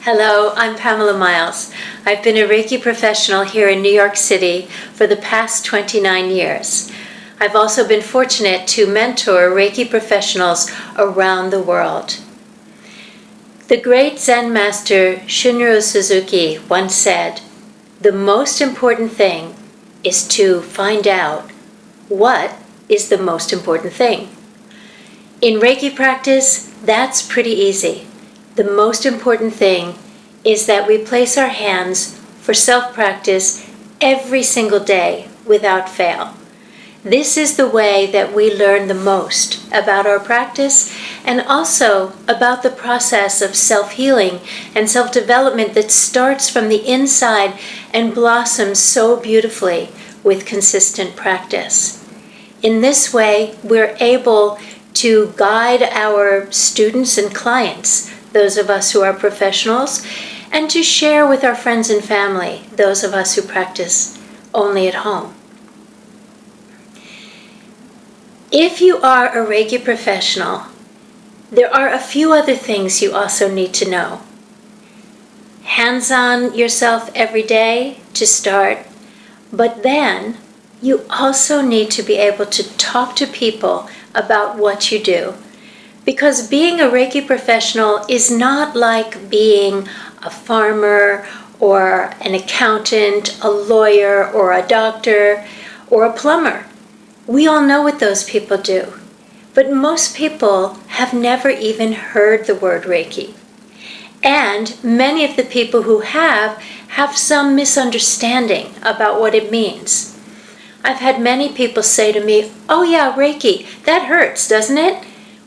Hello, I'm Pamela Miles. I've been a Reiki professional here in New York City for the past 29 years. I've also been fortunate to mentor Reiki professionals around the world. The great Zen master Shunryu Suzuki once said, "The most important thing is to find out what is the most important thing." In Reiki practice, that's pretty easy. The most important thing is that we place our hands for self-practice every single day without fail. This is the way that we learn the most about our practice and also about the process of self-healing and self-development that starts from the inside and blossoms so beautifully with consistent practice. In this way, we're able to guide our students and clients, those of us who are professionals, and to share with our friends and family, those of us who practice only at home. If you are a Reiki professional, there are a few other things you also need to know. Hands-on yourself every day to start, but then you also need to be able to talk to people about what you do. Because being a Reiki professional is not like being a farmer or an accountant, a lawyer or a doctor or a plumber. We all know what those people do, but most people have never even heard the word Reiki. And many of the people who have some misunderstanding about what it means. I've had many people say to me, "Oh yeah, Reiki, that hurts, doesn't it?"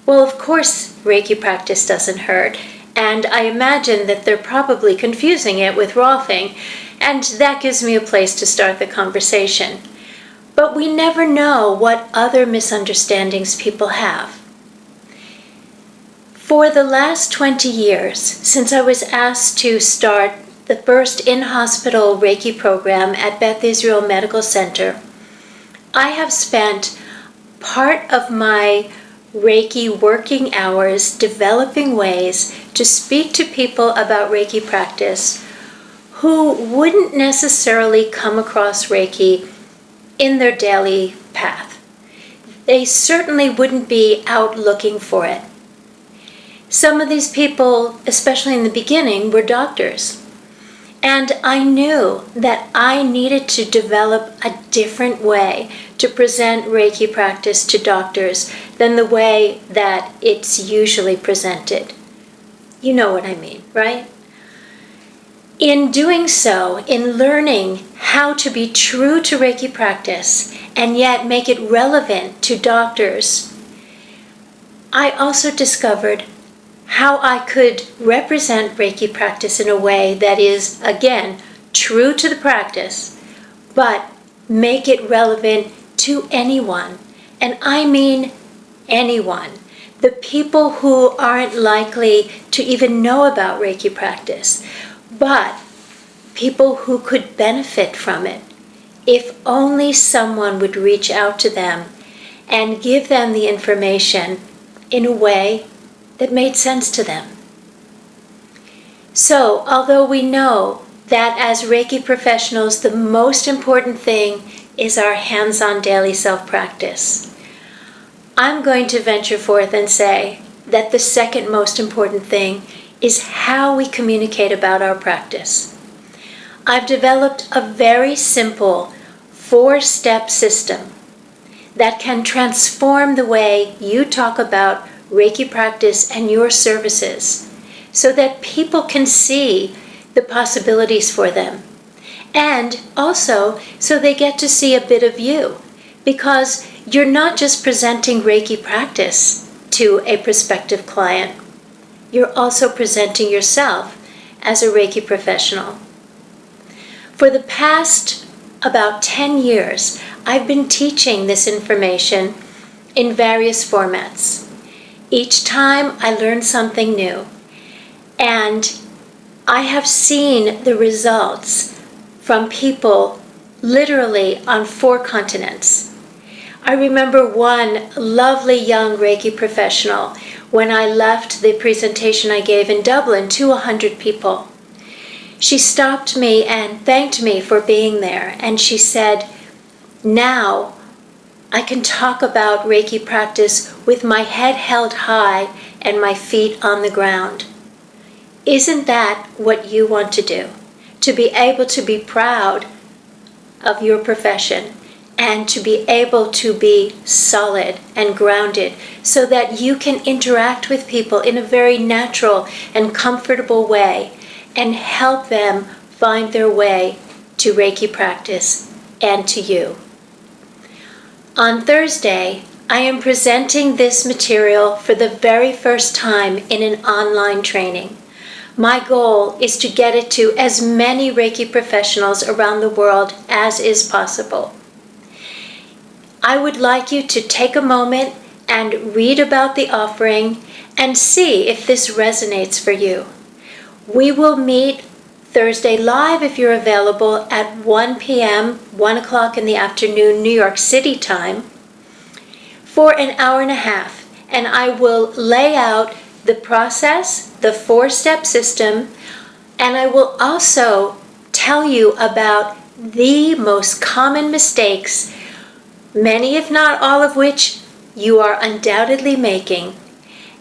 Well, of course, Reiki practice doesn't hurt, and I imagine that they're probably confusing it with Rolfing, and that gives me a place to start the conversation. But we never know what other misunderstandings people have. For the last 20 years, since I was asked to start the first in-hospital Reiki program at Beth Israel Medical Center, I have spent part of my Reiki working hours developing ways to speak to people about Reiki practice who wouldn't necessarily come across Reiki in their daily path. They certainly wouldn't be out looking for it. Some of these people, especially in the beginning, were doctors. And I knew that I needed to develop a different way to present Reiki practice to doctors than the way that it's usually presented. You know what I mean, right? In doing so, in learning how to be true to Reiki practice and yet make it relevant to doctors, I also discovered how I could represent Reiki practice in a way that is, again, true to the practice, but make it relevant to anyone. And I mean anyone. The people who aren't likely to even know about Reiki practice, but people who could benefit from it if only someone would reach out to them and give them the information in a way that made sense to them. So, although we know that as Reiki professionals, the most important thing is our hands-on daily self-practice, I'm going to venture forth and say that the second most important thing is how we communicate about our practice. I've developed a very simple 4-step system that can transform the way you talk about Reiki practice and your services so that people can see the possibilities for them. And also so they get to see a bit of you, because you're not just presenting Reiki practice to a prospective client, you're also presenting yourself as a Reiki professional. For the past about 10 years, I've been teaching this information in various formats. Each time I learn something new, and I have seen the results from people literally on 4 continents. I remember one lovely young Reiki professional when I left the presentation I gave in Dublin to 100 people. She stopped me and thanked me for being there, and she said, "Now I can talk about Reiki practice with my head held high and my feet on the ground." Isn't that what you want to do? To be able to be proud of your profession and to be able to be solid and grounded so that you can interact with people in a very natural and comfortable way and help them find their way to Reiki practice and to you. On Thursday, I am presenting this material for the very first time in an online training. My goal is to get it to as many Reiki professionals around the world as is possible. I would like you to take a moment and read about the offering and see if this resonates for you. We will meet Thursday live if you're available at 1 p.m., 1 o'clock in the afternoon, New York City time, for an hour and a half. And I will lay out the process, the 4-step system, and I will also tell you about the most common mistakes, many if not all of which you are undoubtedly making,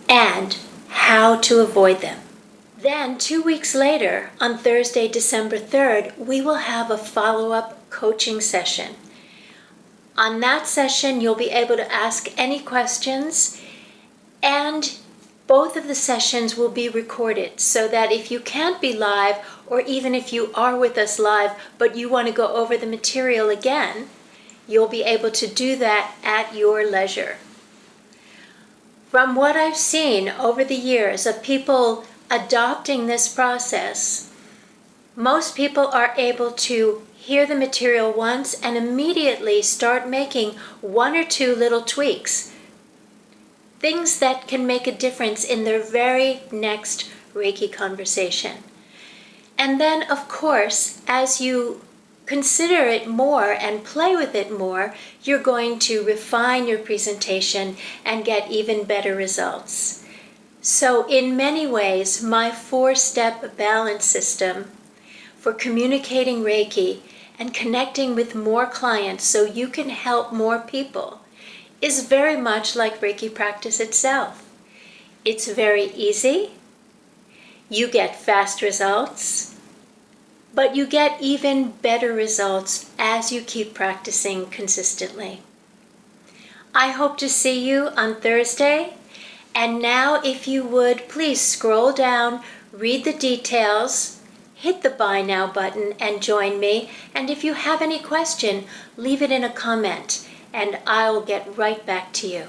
and how to avoid them. Then 2 weeks later, on Thursday, December 3rd, we will have a follow-up coaching session. On that session, you'll be able to ask any questions, and both of the sessions will be recorded so that if you can't be live, or even if you are with us live but you want to go over the material again, you'll be able to do that at your leisure. From what I've seen over the years of people adopting this process, most people are able to hear the material once and immediately start making 1 or 2 little tweaks, things that can make a difference in their very next Reiki conversation. And then, of course, as you consider it more and play with it more, you're going to refine your presentation and get even better results. So in many ways, my 4-step balance system for communicating Reiki and connecting with more clients so you can help more people is very much like Reiki practice itself. It's very easy. You get fast results, but you get even better results as you keep practicing consistently. I hope to see you on Thursday. And now, if you would, please scroll down, read the details, hit the Buy Now button and join me. And if you have any question, leave it in a comment and I'll get right back to you.